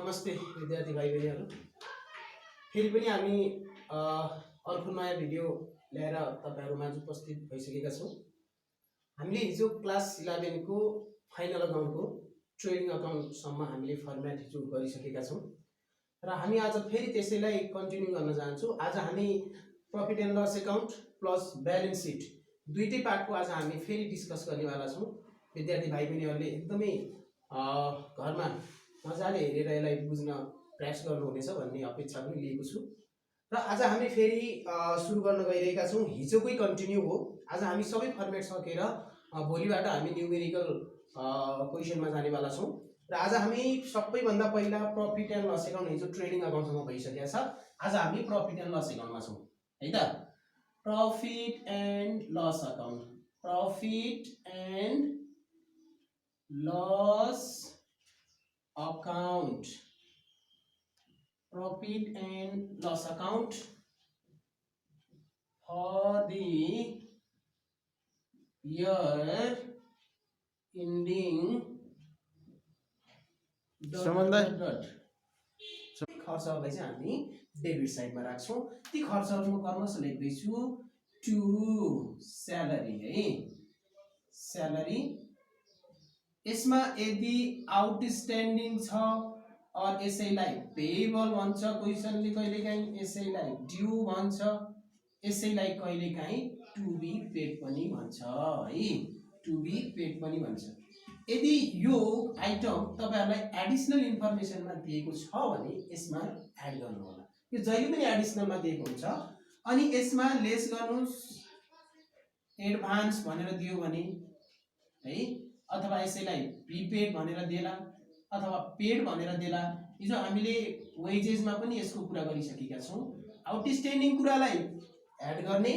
नमस्ते विद्यार्थी भाइ बहिनीहरू। फेरि पनि हामी अर्को नयाँ भिडियो ल्याएर तपाईहरुमाझ उपस्थित भइसकेका छौँ। हामीले हिजो क्लास 11 को फाइनल अकाउन्टको ट्रेडिङ अकाउन्टसम्म हामीले फर्म्याट हिजो गरिसकेका छौँ र हामी आज फेरि त्यसैलाई कन्टिन्यू गर्न चाहन्छौँ। आज हामी profit and loss account plus balance sheet दुईटै पार्टको आज हामी फेरि डिस्कस गर्नेवाला छौँ। विद्यार्थी भाइ बहिनीहरूले एकदमै घरमा मजाले हेरेर यसलाई बुझ्न प्रयास गर्नुहुनेछ भन्ने अपेक्षा पनि लिएको छु र आज हामी फेरि सुरु गर्न गइरहेका छौँ। हिजोकै कन्टिन्यू हो। आज हामी सबै फर्मेट सकेर भोलिबाट हामी न्युमेरिकल क्वेसनमा जानेवाला छौँ र आज हामी सबैभन्दा पहिला प्रफिट एन्ड लस अकाउन्ट हिजो ट्रेडिङ अकाउन्टसम्म भइसकेको छ। आज हामी प्रफिट एन्ड लस अकाउन्टमा छौँ है त। Profit and loss account, profit and loss account, profit and loss account for the year ending खर्चहरूलाई चाहिँ हामी डेबिट साइडमा राख्छौँ। ती खर्चहरूको क्रमश लेख्दैछु टु स्यालेरी है, स्यालेरी। यसमा यदि आउटस्ट्यान्डिङ छ और यसैलाई पेएबल भन्छ क्वेशनले, कहिलेकाहीँ यसैलाई ड्यू भन्छ, यसैलाई कहिलेकाहीँ टु बी पेड पनि भन्छ है, टु बी पेड पनि भन्छ। यदि यो आइटम तपाईहरुलाई एडिसनल इन्फर्मेसनमा दिएको छ भने यसमा एड गर्नु होला। यो जहिले पनि एडिसनलमा दिएको हुन्छ। अनि यसमा लेस गर्नुस् एडभान्स भनेर दियो भने है, अथवा यसैलाई प्रिपेड भनेर देला अथवा पेड भनेर देला। हिजो हामीले वेजेसमा पनि यसको कुरा गरिसकेका छौँ। आउटस्ट्यान्डिङ कुरालाई एड गर्ने,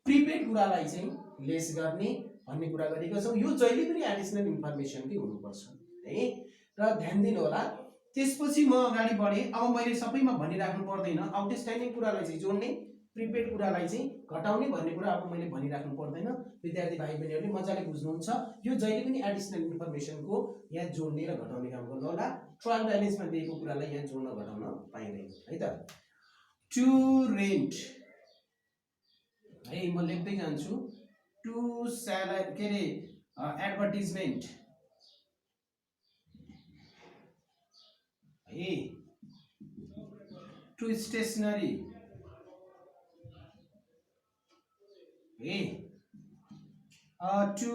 प्रिपेड कुरालाई चाहिँ लेस गर्ने भन्ने कुरा गरेका छौँ। यो जहिले पनि एडिसनल इन्फर्मेसनकै हुनुपर्छ है र ध्यान दिनु होला। त्यसपछि म अगाडि बढे। अब मैले सबैमा भनिराख्नु पर्दैन। आउटस्ट्यान्डिङ कुरालाई चाहिँ जोड्ने, प्रिपेड कुरालाई चाहिँ घटाउने भन्ने कुरा अब मैले भनिराख्नु पर्दैन। विद्यार्थी भाइ बहिनीहरूले मजाले बुझ्नुहुन्छ। यो जहिले पनि एडिसनल इन्फर्मेसनको यहाँ जोड्ने र घटाउने काम गर्नु होला। ट्रायल ब्यालेन्समा दिएको कुरालाई यहाँ जोड्न घटाउन पाइँदैन है त। टु रेन्ट है, म लेख्दै जान्छु। टु स्यालेरी के रे एडभर्टिजमेन्ट है, टु स्टेसनरी है, to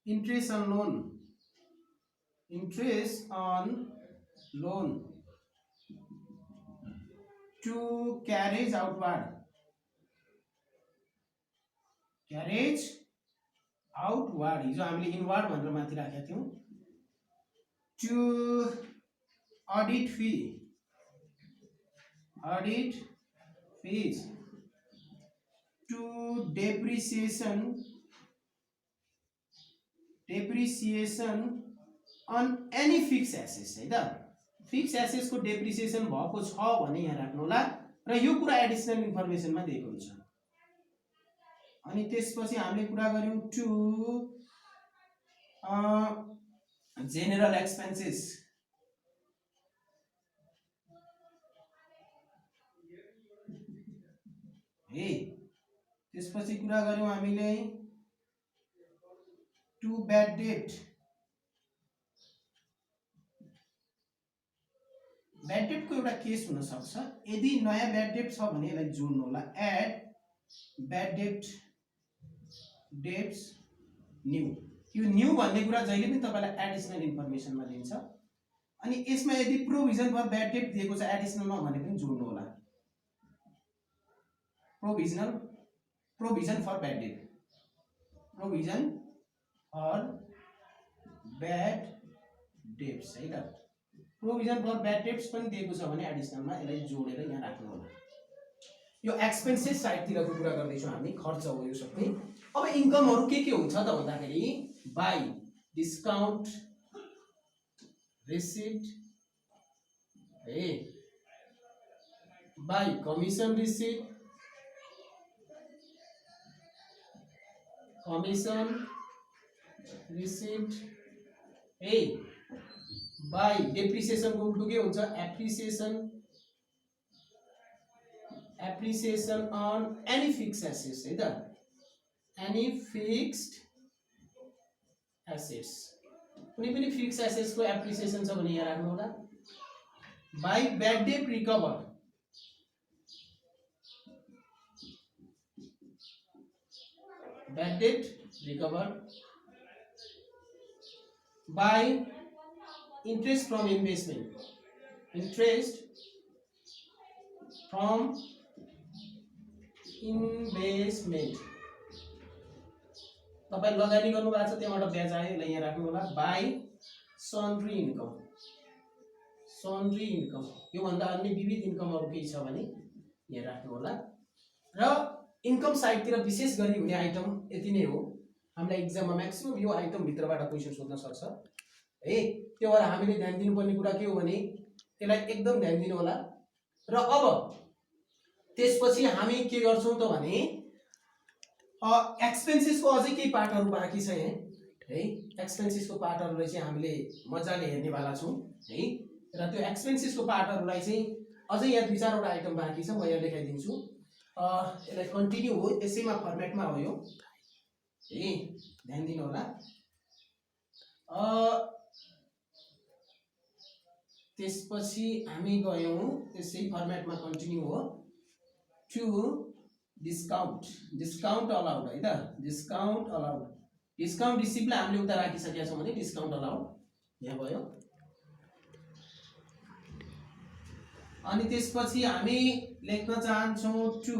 interest on loan, interest on loan, to carriage outward, carriage outward हिजो हामीले इनवर्ड भनेर माथि राखेका थियौं। To audit fee, audit fees, to depreciation, depreciation on any fixed assets है त। फिक्स एसेट्स को डेप्रिसिएसन भएको छ भने यहाँ राख्नु होला र यो कुरा एडिसनल इन्फर्मेसनमा दिएको हुन्छ। अनि त्यसपछि हामीले कुरा गर्यौं टु जेनरल एक्सपेन्सेस है। त्यसपछि कुरा गर्यौं हामीले to bad debt, bad debt को एउटा केस हुन सक्छ। यदि नयाँ ब्याड डेट छ भने यसलाई जोड्नु होला। Add bad debt debts new. यो न्यू भन्ने कुरा जहिले पनि तपाईलाई एडिसनल इन्फर्मेसनमा दिन्छ। अनि यसमा यदि प्रोभिजन फर ब्याड डेट दिएको छ एडिसनलमा भने पनि जोड्नु होला। Provision for bad debt, provision for bad debts है त। प्रोभिजन फर ब्याड डेट्स पनि दिएको छ भने एडिसनलमा यसलाई जोडेर यहाँ राख्नु होला। यो एक्सपेन्सेस साइडतिरको कुरा गर्दैछौँ हामी, खर्च हो यो सबै। अब इन्कमहरु के हुन्छ त भन्दाखेरि बाइ डिस्काउन्ट रिसिट है, by commission receipt, commission receipt है, बाई डेप्रिसिएसनको उल्टो के हुन्छ appreciation on any fixed assets है त एनी फिक्स्ड एसेट्स कुनै पनि फिक्स्ड एसेट्सको एप्रिसिएसन छ भने यहाँ राख्नु होला by bad date recover by interest from investment तपाईं लगानी गर्नु भएको छ त्यहाँबाट ब्याज आयो यसलाई यहाँ राख्नु होला बाई सन्ड्री इन्कम यो भन्दा अन्य विविध इन्कमहरु केही छ भने यहाँ राख्नु होला र इन्कम साइडतिर विशेष गरी हुने आइटम यति नै हो हामीलाई एक्जाममा म्याक्सिमम यो आइटम भित्रबाट क्वेशन सोध्न सक्छ है त्यो भएर हामीले ध्यान दिनुपर्ने कुरा के हो भने त्यसलाई एकदम ध्यान दिनु होला र अब त्यसपछि हामी के गर्छौं त भने एक्सपेन्सेसको अझै केही पार्टहरु बाँकी छ है एक्सपेन्सेसको पार्टहरुलाई चाहिँ हामीले मजाले हेर्ने वाला छौं है र त्यो एक्सपेन्सेसको पार्टहरुलाई चाहिँ अझै यहाँ दुई चारवटा आइटम बाँकी छ म यहाँ लेखाइदिन्छु यसलाई कन्टिन्यू हो यसैमा फर्मेटमा हो यो है ध्यान दिनु होला त्यसपछि हामी गयौं त्यसै फर्मेटमा कन्टिन्यू हो टु डिस्काउन्ट अलाउड है त डिस्काउन्ट रिसिप्टलाई हामीले उता राखिसकेका छौं भने डिस्काउन्ट अलाउड यहाँ भयो अनि त्यसपछि हामी लेख्न चाहन्छौं टु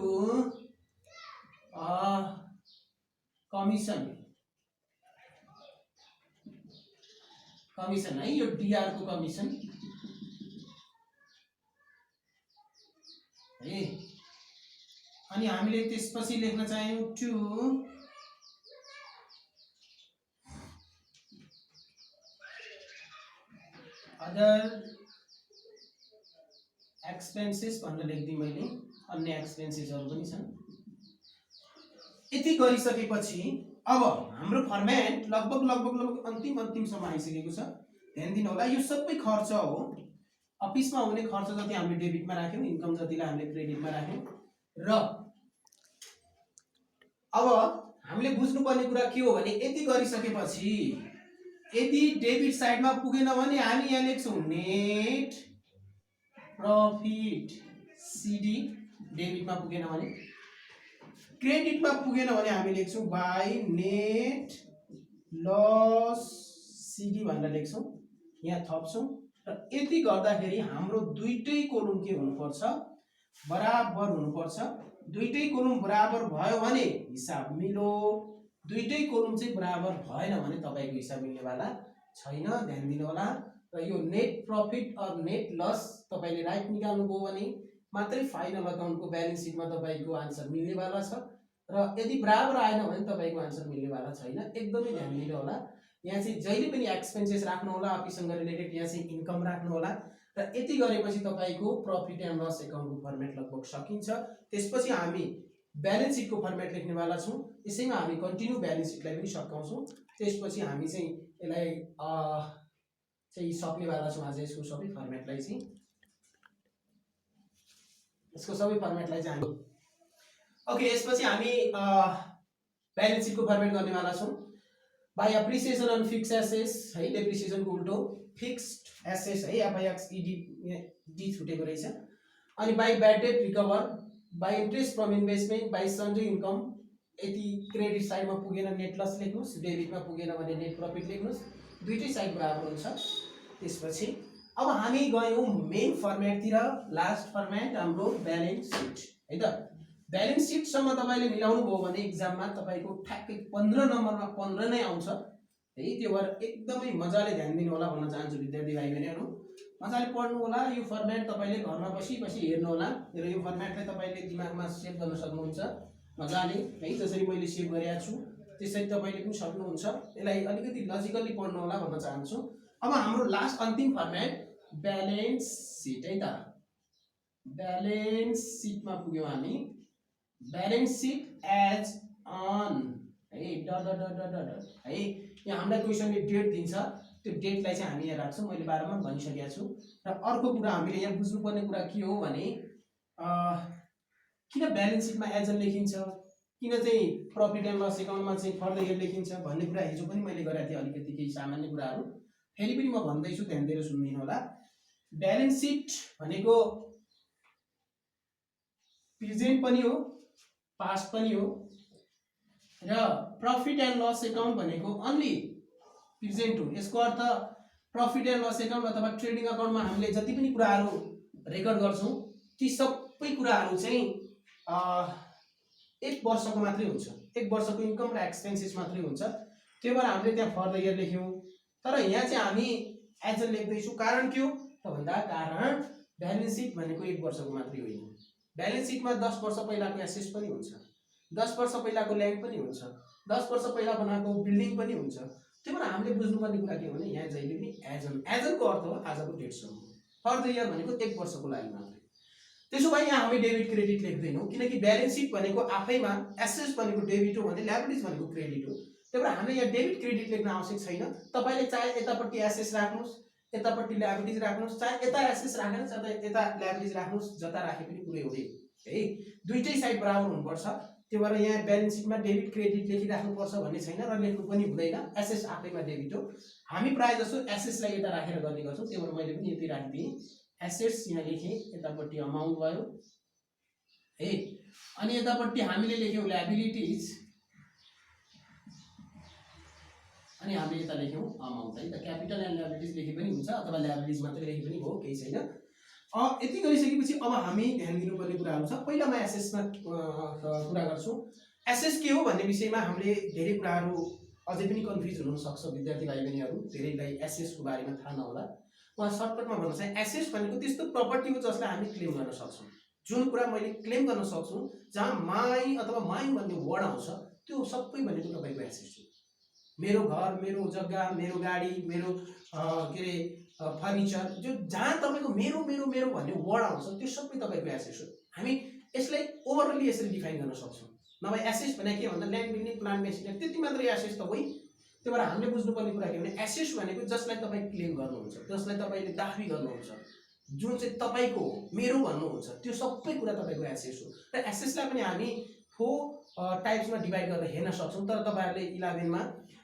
कमिसन है यो डीआर को कमिसन है अनि हामीले त्यसपछि लेख्न चाह्यौं टु अदर एक्सपेन्सेस भनेर लेख्दिए मैले अन्य एक्सपेन्सेसहरु पनि छन् यति गरिसकेपछि अब हाम्रो फर्मेट लगभग अन्तिमसम्म आइसकेको छ ध्यान दिनु होला यो सबै खर्च हो अफिसमा हुने खर्च जति हामीले डेबिटमा राख्यौं इन्कम जतिलाई हामीले क्रेडिटमा राख्यौं र अब हामीले बुझ्नुपर्ने कुरा के हो भने यति गरिसकेपछि यदि डेबिट साइडमा पुगेन भने हामी यहाँ लेख्छौं नेट प्रॉफिट सीडी डेबिटमा पुगेन भने क्रेडिटमा पुगेन भने हामी लेख्छौं बाई नेट लस सीडी भनेर लेख्छौं यहाँ थप्छौं र यति गर्दाखेरि हाम्रो दुईटै कोलम के हुनुपर्छ बराबर हुनुपर्छ दुईटै कोलम बराबर भयो भने हिसाब मिलो दुईटै कोलम चाहिँ बराबर भएन भने तपाईको हिसाब मिल्ने वाला छैन ध्यान दिनु होला र यो net profit or net loss तपाईले राइट निकाल्नु भयो भने मात्रै फाइनल अकाउन्टको ब्यालेन्स शीटमा तपाईको आन्सर मिल्ने वाला छ र यदि बराबर आएन भने तपाईको आन्सर मिल्ने वाला छैन एकदमै ध्यान दिनु होला यहाँ चाहिँ जहिले पनि एक्सपेन्सेस राख्नु होला अफिससँग रिलेटेड यहाँ चाहिँ इन्कम राख्नु होला र यति गरेपछि तपाईको प्रॉफिट एन्ड लस अकाउन्टको फर्मेट लगभग सकिन्छ त्यसपछि हामी ब्यालेन्स शीटको फर्मेट लेख्ने वाला छौं यसैमा हामी कन्टिन्यू ब्यालेन्स शीटलाई पनि सकाउँछौं त्यसपछि हामी चाहिँ यसलाई चाहिँ सक्ने वाला छौं आज यसको सबै फर्मेटलाई चाहिँ हामी ओके यसपछि हामी ब्यालेन्स शीटको फर्मेट गर्ने वाला छौं by appreciation on fixed assets है डेप्रिसिएसन को उल्टो फिक्स्ड एसेट्स है एफआईएक्स डी छुटेको रहेछ अनि by bad date recover by interest from investment by sundry income यदि क्रेडिट साइडमा पुगेन नेट लस लेख्नुस् डेबिटमा पुगेन भने नेट प्रॉफिट लेख्नुस् दुईटै साइड बराबर हुन्छ त्यसपछि अब हामी गयौं मेन फर्मेटतिर लास्ट फर्मेट हाम्रो ब्यालेन्स शीट है त ब्यालेन्स शीट सम्म तपाईले मिलाउनु भयो भने एक्जाममा तपाईको ठ्याक्कै 15 नम्बरमा 15 नै आउँछ है त्यो भएर एकदमै मजाले ध्यान दिनु होला भन्न चाहन्छु विद्यार्थी भाइ बहिनीहरु मजाले पढ्नु होला यो फर्मेट तपाईले घरमा बसी हेर्नु होला र यो फर्मेटलाई तपाईले दिमागमा सेभ गर्न सक्नुहुन्छ मजाले है जसरी मैले सेभ गरेको छु त्यसरी तपाईले पनि सक्नुहुन्छ यसलाई अलिकति लजिकली पढ्नु होला भन्न चाहन्छु अब हाम्रो लास्ट अन्तिम फर्मेट ब्यालेन्स शीट है त ब्यालेन्स शीटमा पुग्यौं हामी ब्यालेन्स शीट एज अन है है यहाँ हामीलाई क्वेशनले डेट दिन्छ त्यो डेटलाई चाहिँ हामी यहाँ राख्छौँ। मैले बारम्बार भनिसकेको छु। र अर्को कुरा हामीले यहाँ बुझ्नुपर्ने कुरा के हो भने किन ब्यालेन्स सिटमा एज लेखिन्छ, किन चाहिँ प्रफिट एन्ड लस एकाउन्टमा चाहिँ फर्दर इयर लेखिन्छ भन्ने कुरा हिजो पनि मैले गरेको थिएँ, अलिकति केही सामान्य कुराहरू फेरि पनि म भन्दैछु, ध्यान दिएर सुनिदिनु होला। ब्यालेन्स सिट भनेको प्रेजेन्ट पनि हो, पास्ट पनि हो, र प्रफिट एन्ड लस एकाउन्ट भनेको अन्ली प्रेजेन्ट हो। यसको अर्थ प्रफिट एन्ड लस एकाउन्ट अथवा ट्रेडिङ अकाउन्टमा हामीले जति पनि कुराहरू रेकर्ड गर्छौँ ती सबै कुराहरू चाहिँ 1 वर्षको मात्रै हुन्छ, 1 वर्षको इन्कम र एक्सपेन्सेस मात्रै हुन्छ। त्यो भएर हामीले त्यहाँ फर्दर इयर लेख्यौँ। तर यहाँ चाहिँ हामी एज लेख्दैछौँ। कारण के हो त भन्दा कारण ब्यालेन्स सिट भनेको 1 वर्षको मात्रै होइन। ब्यालेन्स सिटमा 10 वर्ष पहिलाको एसेस पनि हुन्छ, 10 वर्ष पहिलाको ल्यान्ड पनि हुन्छ, 10 वर्ष पहिला बनाएको बिल्डिङ पनि हुन्छ। त्यो भएर हामीले बुझ्नुपर्ने कुरा के हो भने यहाँ जहिले पनि एजनको अर्थ हो आजको डेटसम्म, फर्दर इयर भनेको 1 वर्षको लागि मात्रै। त्यसो भए यहाँ हामी डेबिट क्रेडिट लेख्दैनौँ, किनकि ब्यालेन्स सिट भनेको आफैमा एसेस भनेको डेबिट हो भने ल्याबिलिटिज भनेको क्रेडिट हो। त्यही भएर हामीले यहाँ डेबिट क्रेडिट लेख्न आवश्यक छैन। तपाईँले चाहे यतापट्टि एसेस राख्नुहोस्, यतापट्टि ल्याबिलिटिज राख्नुहोस्, चाहे यता एसेस राख्नुहोस्, चाहे यता ल्याबिलिटिज राख्नुहोस्, जता राखे पनि कुरै हुँदैन है, दुईटै साइड बराबर हुनुपर्छ। त्यो भएर यहाँ ब्यालेन्स सिटमा डेबिट क्रेडिट लेखिराख्नुपर्छ भन्ने छैन र लेख्नु पनि हुँदैन। एसेस आफैमा डेबिट हो। हामी प्रायः जसो एसेसलाई यता राखेर गर्ने गर्छौँ। त्यही भएर मैले पनि यति राखिदिएँ, एसेट्स यहाँ लेखेँ, यतापट्टि अमाउन्ट भयो है, अनि यतापट्टि हामीले लेख्यौँ ल्याबिलिटिज, अनि हामीले यता लेख्यौँ अमाउन्ट है। त क्यापिटल एन्ड ल्याबिलिटिज लेखे पनि हुन्छ अथवा ल्याबिलिटिज मात्रै लेखे पनि हो, केही छैन। यति गरिसकेपछि अब हामी ध्यान दिनुपर्ने कुराहरू छ। पहिला म एसेसमा कुरा गर्छु। एसेस के हो भन्ने विषयमा हामीले धेरै कुराहरू अझै पनि कन्फ्युज हुनसक्छ विद्यार्थी भाइ बहिनीहरू, धेरैलाई एसेसको बारेमा थाहा नहोला। म सर्टकटमा भन्न चाहे एसेस भनेको त्यस्तो प्रपर्टी हो जसलाई हामी क्लेम गर्न सक्छौँ। जुन कुरा मैले क्लेम गर्न सक्छु, जहाँ माई अथवा माइन भन्ने वर्ड आउँछ, त्यो सबै भनेको तपाईँको एसेस हो। मेरो घर, मेरो जग्गा, मेरो गाडी, मेरो के अरे फर्निचर, जो जहाँ तपाईँको मेरो मेरो मेरो भन्ने वर्ड आउँछ त्यो सबै तपाईँको एसेस हो। हामी यसलाई ओभरअली यसरी डिफाइन गर्न सक्छौँ। नभए एसेस भने के भन्दा ल्यान्ड, बिल्डिङ, प्लान्ट, मेसिनरी त्यति मात्रै एसेस त होइन। त्यही भएर हामीले बुझ्नुपर्ने कुरा के भने एसेस भनेको जसलाई तपाईँ क्लेम गर्नुहुन्छ, जसलाई तपाईँले दाबी गर्नुहुन्छ, जुन चाहिँ तपाईँको हो, मेरो भन्नुहुन्छ, त्यो सबै कुरा तपाईँको एसेस हो। र एसेसलाई पनि हामी 4 टाइप्समा डिभाइड गरेर हेर्न सक्छौँ। तर तपाईँहरूले 11मा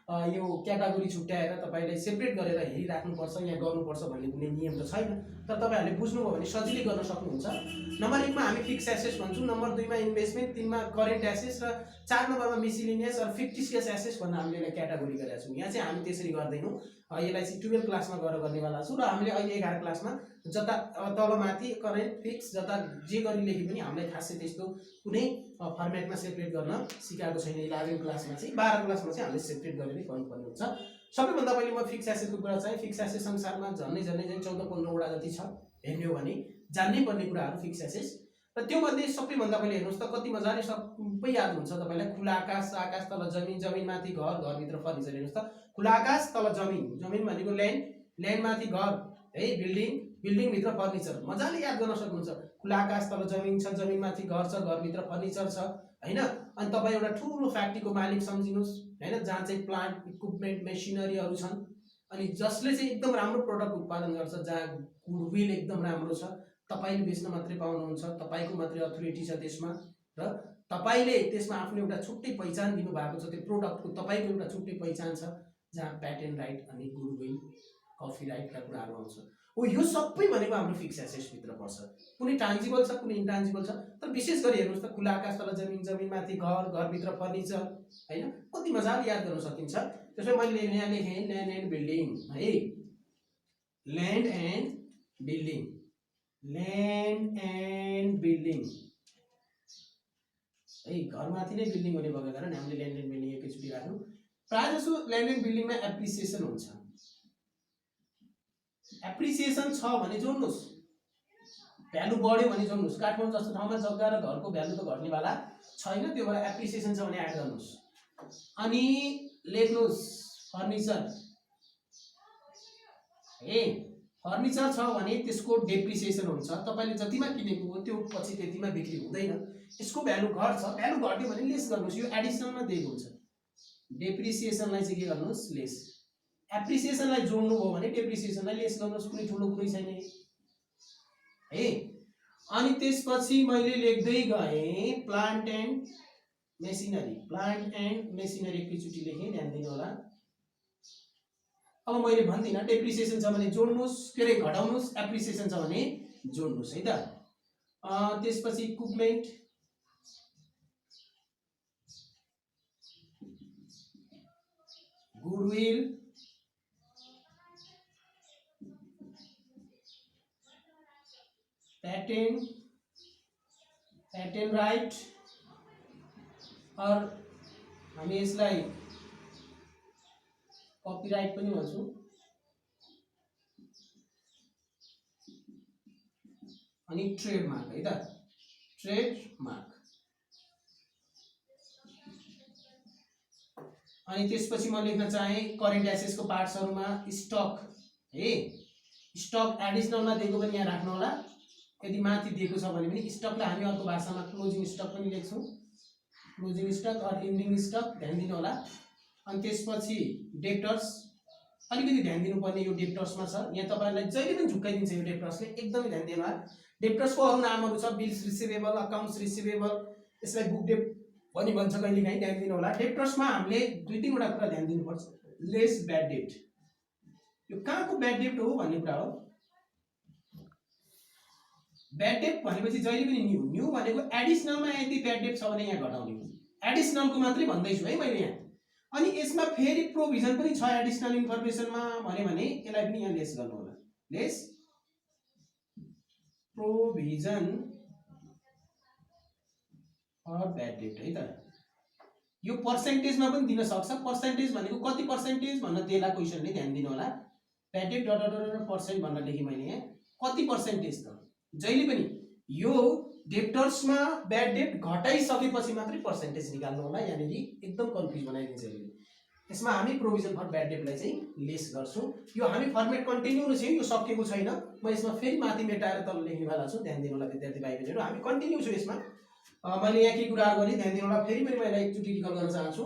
यो क्याटेगोरी छुट्याएर तपाईँले सेपरेट गरेर हेरिराख्नुपर्छ, यहाँ गर्नुपर्छ भन्ने कुनै नियम त छैन। तर तपाईँहरूले बुझ्नुभयो भने सजिलै गर्न सक्नुहुन्छ। नम्बर 1मा हामी फिक्स एसेस भन्छौँ, नम्बर 2मा इन्भेस्टमेन्ट, 3मा करेन्ट एसेस र 4 नम्बरमा मिसिलेनियस र फिक्टिसियस एसेस भनेर हामीले क्याटेगोरी गरेका छौँ। यहाँ चाहिँ हामी त्यसरी गर्दैनौँ, यसलाई चाहिँ 12 क्लासमा गएर गर्नेवाला छौँ। र हामीले अहिले 11 क्लासमा जता तलमाथि करेन्ट, फिक्स जता जे गरी लेखे पनि हामीलाई खासै त्यस्तो कुनै फर्मेटमा सेपरेट गर्न सिकाएको छैन। 11 क्लासमा चाहिँ, 12 क्लासमा चाहिँ हामीले सेपरेट गरेर गर्नुपर्ने हुन्छ। सबैभन्दा पहिले म फिक्स एसेसको कुरा चाहिँ, फिक्स एसेस संसारमा झन्डै 14-15 वटा जति छ हेर्ने हो भने जान्नै पर्ने कुराहरू फिक्स एसेस। र त्योमध्ये सबैभन्दा पहिले हेर्नुहोस् त कति मजाले सबै याद हुन्छ तपाईँलाई। खुला आकाश, आकाश तल जमिन, जमिनमाथि घर, घरभित्र फर्निचर। हेर्नुहोस् त, खुला आकाश तल जमिन, जमिन भनेको ल्यान्ड, ल्यान्डमाथि घर है, बिल्डिङ, बिल्डिङभित्र फर्निचर। मजाले याद गर्न सक्नुहुन्छ। खुला आकाश तल जमिन छ, जमिनमाथि घर छ, घरभित्र फर्निचर छ हैन। अनि तपाईँ एउटा ठुलो फ्याक्ट्रीको मालिक सम्झिनुहोस् हैन, जहाँ चाहिँ प्लान्ट, इक्विपमेन्ट, मेसिनरीहरू छन्, अनि जसले चाहिँ एकदम राम्रो प्रोडक्ट उत्पादन गर्छ, जहाँ गुडविल एकदम राम्रो छ, तपाईँले बेच्न मात्रै पाउनुहुन्छ, तपाईँको मात्रै अथोरिटी छ त्यसमा, र तपाईँले त्यसमा आफ्नो एउटा छुट्टै पहिचान दिनुभएको छ। त्यो प्रोडक्टको तपाईँको एउटा छुट्टै पहिचान छ, जहाँ प्याटेन्ट राइट अनि गुडविल, कफी राइटका कुराहरू आउँछ। हो, यो सबै भनेको हाम्रो फिक्स एसेसभित्र पर्छ। कुनै टान्जिबल छ, कुनै इन्टान्जिबल छ। तर विशेष गरी हेर्नुहोस् त, खुला आकाश तल जमिन, जमिनमाथि घर, घरभित्र फर्निचर हैन, कति मजाले याद गर्न सकिन्छ। त्यसमै मैले यहाँ लेखेँ ल्यान्ड एन्ड बिल्डिङ है, land and building, land and building है, घरमाथि नै बिल्डिङ हुने भएको कारण हामीले ल्यान्ड एन्ड बिल्डिङ एकैचोटि राख्नु। प्रायः जसो ल्यान्ड एन्ड बिल्डिङमा एप्रिसिएसन हुन्छ। एप्रिसिएसन छ भने जोड्नुहोस्, भ्यालु बढ्यो भने जोड्नुहोस्। काठमाडौँ जस्तो ठाउँमा जग्गा र घरको भ्यालु त घट्नेवाला छैन, त्यो भएर एप्रिसिएसन छ भने एड गर्नुहोस्। अनि लेख्नुहोस् फर्निचर है, फर्निचर छ भने त्यसको डेप्रिसिएसन हुन्छ। तपाईँले जतिमा किनेको हो त्यो पछि त्यतिमा बिक्री हुँदैन। यसको भ्यालु घट्छ, भ्यालु घट्यो भने लेस गर्नुहोस्, यो एडिसनलमा दिएको हुन्छ। डेप्रिसिएसनलाई चाहिँ के गर्नुहोस्, लेस। एप्रिसिएसनलाई जोड्नु हो भने डेप्रिसिएसनलाई लेस गर्नुहोस्, कुनै ठुलो कुरै छैन है। अनि त्यसपछि मैले लेख्दै गएँ plant and machinery, plant and machinery एकैचोटि लेखेँ, ध्यान दिनु होला। अब मैले भन्दिनँ डेप्रिसिएसन छ भने जोड्नुहोस्, के अरे घटाउनुहोस्, एप्रिसिएसन छ भने जोड्नुहोस् है त। त्यसपछि equipment, goodwill, patent, patent right, और हामी यसलाई कपिराइट पनि भन्छौँ। अनि ट्रेडमार्क है त, ट्रेडमार्क। अनि त्यसपछि म लेख्न चाहे करेन्ट एसेट्सको पार्ट्सहरुमा स्टक है, स्टक एडिसनलमा दिएको पनि यहाँ राख्नु होला। यदि माथि दिएको छ भने पनि स्टकलाई हामी अर्को भाषामा क्लोजिङ स्टक पनि लेख्छौं, closing stock or ending stock, ध्यान दिनु होला। अनि त्यसपछि डेप्टर्स, अलिकति ध्यान दिनुपर्ने यो डेप्टर्समा छ, यहाँ तपाईहरुलाई जहिले पनि झुक्काइदिन्छ यो डेप्टर्सले, एकदमै ध्यान दिनु होला। डेप्टर्सको अरु नामहरु छ बिल्स रिसिभेबल, अकाउन्ट्स रिसिभेबल, यसलाई बुक डेप्ट पनि भन्छ कहिलेकाहीँ, ध्यान दिनु होला। डेप्टर्समा हामीले दुई तीन वटा कुरा ध्यान दिनुपर्छ। लेस ब्याड डेट, यो कहाँको ब्याड डेट हो भन्ने कुरा हो। ब्याड डेट भनेपछि जहिले पनि न्यू, न्यू भनेको एडिसनलमा यदि ब्याड डेट छ भने यहाँ घटाउने हो, एडिसनलको मात्रै भन्दैछु है मैले यहाँ। अनि यसमा फेरि प्रोभिजन पनि छ एडिसनल इन्फर्मेसनमा भने यसलाई पनि यहाँ लेस गर्नु होला, less provision for bad debt है त। यो पर्सेन्टेजमा पनि दिन सक्छ, पर्सेन्टेज भनेको कति पर्सेन्टेज भन्न दिएला क्वेशनले, ध्यान दिनु होला। Bad date dot dot percent भन्न लेखेँ मैले यहाँ, कति पर्सेन्टेज त जहिले पनि यो डेप्टर्समा ब्याड डेट घटाइसकेपछि मात्रै पर्सेन्टेज निकाल्नु होला, यहाँनिर एकदम कन्फ्युज बनाइदिन्छ यसले। यसमा हामी प्रोभिजन फर ब्याड डेटलाई चाहिँ लेस गर्छौं। यो हामी फर्मेट कन्टिन्यू छ, यो सकिएको छैन, म यसमा फेरि माथि मेटाएर तल लेख्नेवाला छु, ध्यान दिनु होला विद्यार्थी भाइ बहिनीहरु। हामी कन्टिन्यू छु यसमा। मैले यहाँ के कुराहरु भने ध्यान दिनु होला, फेरि पनि मैले एकचोटी रिकल गर्न चाहन्छु।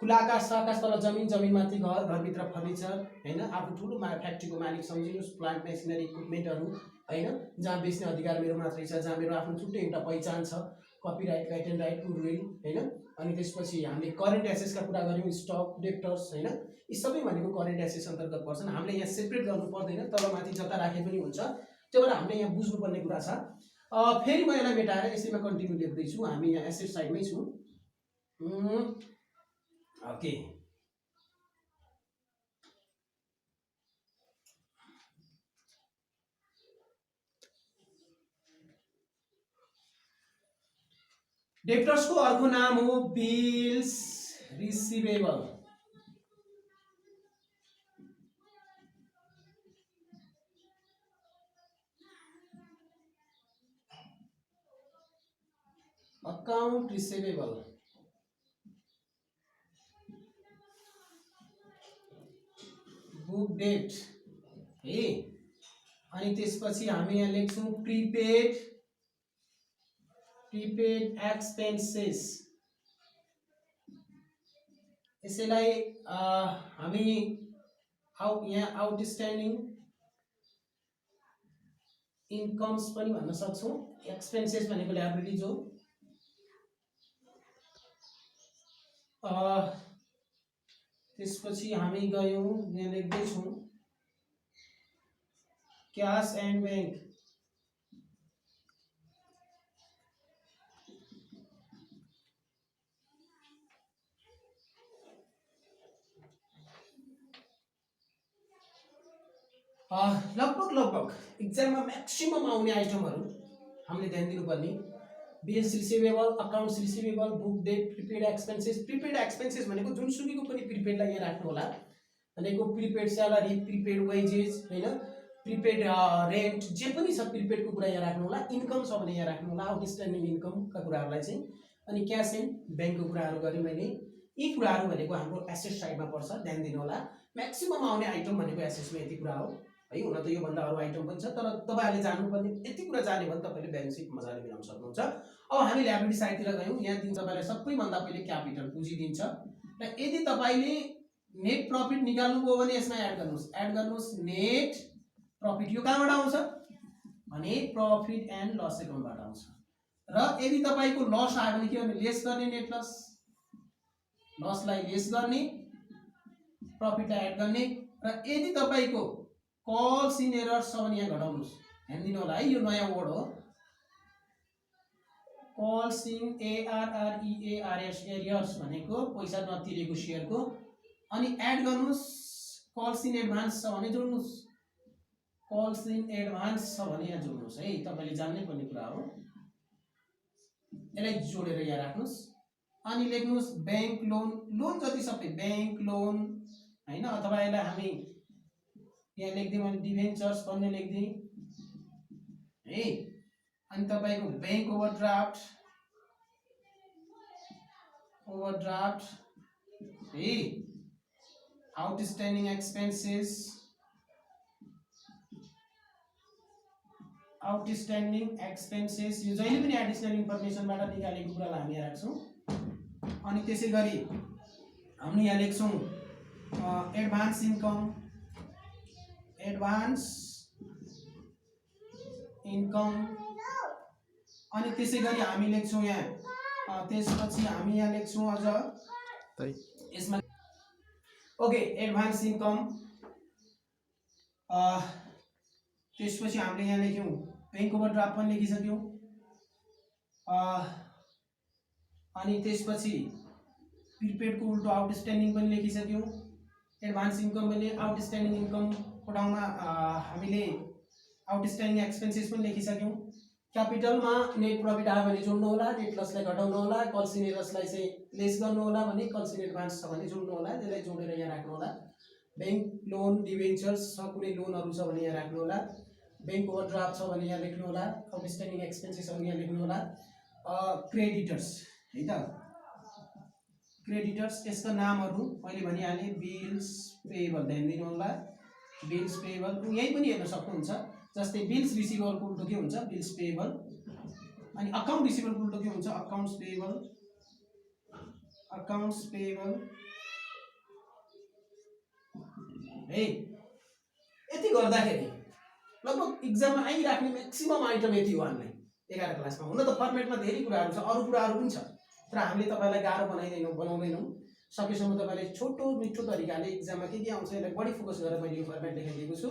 खुला आकाश, आकाश तल जमिन, जमिन माथि घर, घर भित्र फर्निचर हैन, आफू ठुलो फ्याक्ट्रीको मालिक सम्झिनुस्, प्लान्ट मेसिनरी इक्विपमेन्टहरु हैन, जहाँ बेच्ने अधिकार मेरो मात्रै छ, जहाँ मेरो आफ्नो छुट्टै एउटा पहिचान छ, कपिराइट, पेटेन्ट राइट, गुडविल हैन। अनि त्यसपछि हामीले करेन्ट एसेट्सका कुरा गर्यौं, स्टक, डेप्टर्स हैन, यी सबै भनेको करेन्ट एसेट्स अन्तर्गत पर्छन्। हामीले यहाँ सेपरेट गर्नु पर्दैन, तल माथि जता राखे पनि हुन्छ, त्यो भएर हामीले यहाँ बुझ्नुपर्ने कुरा छ। फेरि म यसलाई मेटाएर यसैमा कन्टिन्यू लेख्दै छु, हामी यहाँ एसेट साइडमै छु। ओके, डेप्टर्स को अर्को नाम हो bills receivable. Account receivable, book debt है। अनि त्यसपछि हामी यहाँ लेख्छौं प्रिपेड, प्रिपेड एक्सपेन्सेस। यसैलाई हामी यहाँ आउटस्ट्यान्डिङ इन्कम्स पनि भन्न सक्छौं। एक्सपेन्सेस भनेको लायबिलिटिज हो। त्यसपछि हामी गयौं, यहाँ लेख्दै छौं क्याश एन्ड बैंक। लगभग एक्जाममा मैक्सिमम आउने आइटमहरु हामीले ध्यान दिनुपर्ने, bills receivable, accounts receivable, book debt, prepaid expenses. Prepaid expenses भनेको जुनसुकैको पनि प्रिपेडलाई यहाँ राख्नु होला, भनेको प्रिपेड स्यालेरी, प्रिपेड वेजेस हैन, प्रिपेड रेन्ट, जे पनि छ प्रिपेडको कुरा यहाँ राख्नु होला। इन्कम छ भने यहाँ राख्नु होला, आउटस्ट्यान्डिङ इन्कमका कुराहरुलाई चाहिँ। अनि क्याश एन्ड बैंकको कुराहरु गरे मैले। यी कुराहरु भनेको हाम्रो एसेट साइडमा पर्छ, ध्यान दिनु होला। म्याक्सिमम आउने आइटम भनेको एसेट्समा यति कुरा हो है। हुन त यो भन्दा अरु आइटम पनि छ, तर तपाईहरुले जान्नुपर्ने यति कुरा जाने भने तपाईले ब्यालेन्स सिट मजाले मिलाउन सक्नुहुन्छ। अब हामी ल्याबिलिटी साइडतिर गयौं, यहाँ दिन तपाईलाई सबै भन्दा पहिले क्यापिटल पुँजी दिन्छ र यदि तपाईले नेट प्रॉफिट निकाल्नु भयो भने यसमा एड गर्नुस् नेट प्रॉफिट। यो कहाँबाट आउँछ भने प्रॉफिट एन्ड लस एकाउन्टबाट आउँछ। र यदि तपाईको लस आयो भने के गर्ने लेस गर्ने नेट लसलाई लेस गर्ने प्रॉफिटलाई एड गर्ने। र यदि तपाईको कल्स इन एरर्स छ भने यहाँ घटाउनुस्। ध्यान दिनु होला है यो नयाँ वर्ड हो कल्स इन एआरआरईएआरएस एरियर्स भनेको पैसा नतिरेको शेयरको। अनि एड गर्नुस् कल्स इन एडभान्स छ भने जोड्नुस् कल्स इन एडभान्स छ भने यहाँ जोड्नुस् है तपाईले जान्नै पर्ने कुरा हो। यसलाई जोडेर यहाँ राख्नुस्। अनि लेख्नुस् बैंक लोन जति सबै बैंक लोन हैन अथवा यसलाई हामी यहाँ लेख्दियौ भने डिभेन्चर्स भन्ने लेख्दियौ है। अनि तपाईको बैंक ओभरड्राफ्ट है आउटस्ट्यान्डिङ एक्सपेन्सेस यो जहिले पनि एडिसनल इन्फर्मेसनबाट निकालेको कुरालाई हामी यहाँ राख्छौं। अनि त्यसैगरी हामीले यहाँ लेख्छौं एडभान्स इन्कम अनि त्यसैगरी हामी लेख्छौं यहाँ त्यसपछि हामी यहाँ लेख्छौं अझ यसमा ओके एडभान्स इन्कम। त्यसपछि हामीले यहाँ लेख्यौं बैंक ओभरड्राफ्ट पनि लेखिसक्यौं। अनि त्यसपछि प्रिपेड को उल्टो आउटस्ट्यान्डिङ पनि लेखिसक्यौं। एडभान्स इन्कम भने आउटस्ट्यान्डिङ इन्कम को ठाउँमा हामीले आउटस्ट्यान्डिङ एक्सपेन्सेस पनि लेखिसक्यौं। क्यापिटलमा नेट प्रॉफिट आयो भने जोड्नु होला नेट लसलाई घटाउनु होला कल्स इन एरर्सलाई चाहिँ लेस गर्नु होला भने कल्स इन एडभान्स छ भने जोड्नु होला त्यसलाई जोडेर यहाँ राख्नु होला। बैंक लोन डिभेन्चर्स छ कुनै लोनहरु छ भने यहाँ राख्नु होला। बैंक ओभरड्राफ्ट छ भने यहाँ लेख्नु होला। आउटस्ट्यान्डिङ एक्सपेन्सेस भने यहाँ लेख्नु होला। क्रेडिटर्स है त क्रेडिटर्स यसका नामहरु मैले भनिहाले बिल्स पेएबल ध्यान दिनु होला बिल्स पेएबल यही पनि हेर्न सक्नुहुन्छ। जस्तै बिल्स रिसिभेबल को उल्टो के हुन्छ बिल्स पेएबल। अनि अकाउन्ट रिसिभेबल को उल्टो के हुन्छ अकाउन्ट्स पेएबल है। यति गर्दाखेरि लगभग एक्जाममा आइराख्ने म्याक्सिमम आइटम यति हो हामीलाई 11 क्लासमा। हुन त फर्मेटमा धेरै कुराहरु छ अरु कुराहरु पनि छ तर हामीले तपाईलाई गाह्रो बनाउँदैनौं। सकेसम्म तपाईले छोटो मिठो तरिकाले एक्जाममा के आउँछ यसलाई बढी फोकस गरेर मैले यो फर्मेट लेखाइदिएको छु।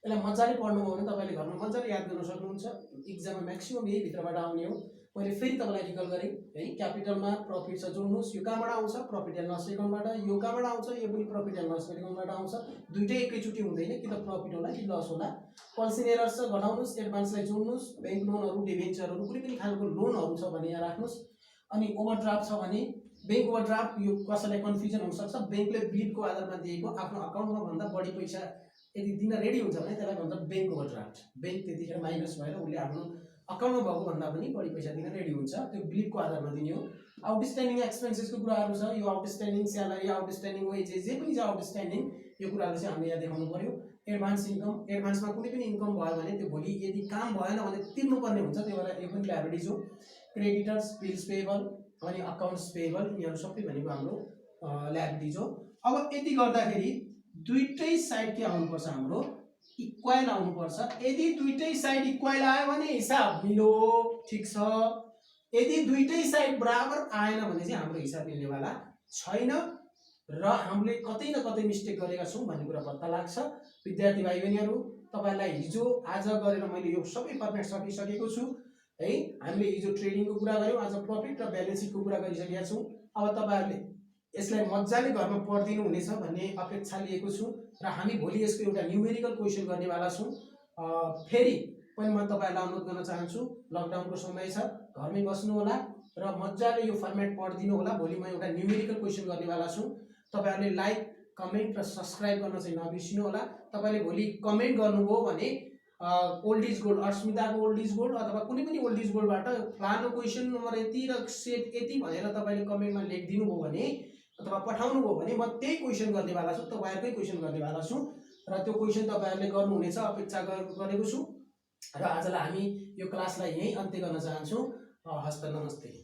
यसलाई मजाले पढ्नुभयो भने तपाईले घरमा मजाले याद गर्न सक्नुहुन्छ। एक्जाममा म्याक्सिमम यही भित्रबाट आउने हो। मैले फेरि तपाईलाई रिकल गरे है क्यापिटलमा प्रॉफिट छ जोड्नुस् यो कहाँबाट आउँछ प्रॉफिट एन्ड लस एकाउन्टबाट। यो कहाँबाट आउँछ यो पनि प्रॉफिट एन्ड लस एकाउन्टबाट आउँछ। दुईटै एकैचोटी हुँदैन कि त प्रॉफिट होला कि लस होला। कल्स इन एरर्स छ घटाउनुस् एडभान्सलाई जोड्नुस् बैंक लोनहरु डिभेन्चरहरु कुनै पनि खालको लोनहरु छ भने यहाँ राख्नुस्। अनि ओभरड्राफ्ट छ भने बैंक ओभरड्राफ्ट यो कसैलाई कन्फ्युजन हुन सक्छ बैंकले बिलको आधारमा दिएको आफ्नो अकाउन्टमा भन्दा बढी पैसा यदि दिन रेडी हुन्छ भने त्यसलाई भन्छ बैंक ओभरड्राफ्ट। बैंक त्यतिखेर माइनस भएर उले आफ्नो अकाउन्टमा भएको भन्दा पनि बढी पैसा दिन रेडी हुन्छ त्यो बिलको आधारमा दिने हो। आउटस्ट्यान्डिङ एक्सपेन्सेसको कुराहरु छ यो आउटस्ट्यान्डिङ स्यालेरी आउटस्ट्यान्डिङ वेजेस जे पनि छ आउटस्ट्यान्डिङ यो कुराहरु चाहिँ हामीले यहाँ देखाउनु पर्यो। एडभान्स इन्कम एडभान्समा कुनै पनि इन्कम भयो भने त्यो भोलि यदि काम भएन भने तिर्नु पर्ने हुन्छ त्यही भएर यो पनि क्ल्यारिटी हो। क्रेडिटर्स बिल्स पेएबल अनि अकाउन्ट्स पेएबल यिनीहरु सबै भनेको हाम्रो ल्याबिलिटिज हो। अब यति गर्दाखेरि दुईटै साइड के आउनुपर्छ हाम्रो इक्वल आउनुपर्छ। यदि दुईटै साइड इक्वल आयो भने हिसाब मिल्यो ठीक छ। यदि दुईटै साइड बराबर आएन भने चाहिँ हाम्रो हिसाब मिल्नेवाला छैन र हामीले कतै न कतै मिस्टेक गरेका छौं भन्ने कुरा पत्ता लाग्छ। विद्यार्थी भाइ बहिनीहरु तपाईलाई हिजो आज गरेर मैले यो सबै फर्मेट सकिसकेको छु है। हामीले हिजो ट्रेडिङको कुरा गर्यौं आज प्रॉफिट र ब्यालेन्स शीटको कुरा गरिसकेका छौं। अब तपाईहरुले यसलाई मज्जाले घरमा पढ्दिनु हुनेछ भन्ने अपेक्षा लिएको छु र हामी भोलि यसको एउटा न्यूमेरिकल क्वेशन गर्नेवाला छौं। फेरि पनि म तपाईहरुलाई अनुरोध गर्न चाहन्छु लकडाउनको समय छ घरमै बस्नु होला र मज्जाले यो फर्मेट पढ्दिनु होला। भोलि म एउटा न्यूमेरिकल क्वेशन गर्नेवाला छु। तपाईहरुले लाइक कमेन्ट र सब्स्क्राइब गर्न चाहिँ नबिर्सिनु होला। तपाईले भोलि कमेन्ट गर्नुभयो भने ओल्ड इज गोल्ड अस्मिताको ओल्ड इज गोल्ड अथवा कुनै पनि ओल्ड इज गोल्डबाट फलानो क्वेशन नम्बर यति र सेट यति भनेर तपाईले कमेन्टमा लेखिदिनु भयो भने अथवा पठाउनु भयो भने म त्यही क्वेशन गर्नेवाला छु तपाईहरुकै क्वेशन गर्नेवाला छु र त्यो क्वेशन तपाईहरुले गर्नुहुनेछ अपेक्षा गरेको छु। र आजलाई हामी यो क्लासलाई यही अन्त्य गर्न चाहन्छौं। हस्त नमस्ते।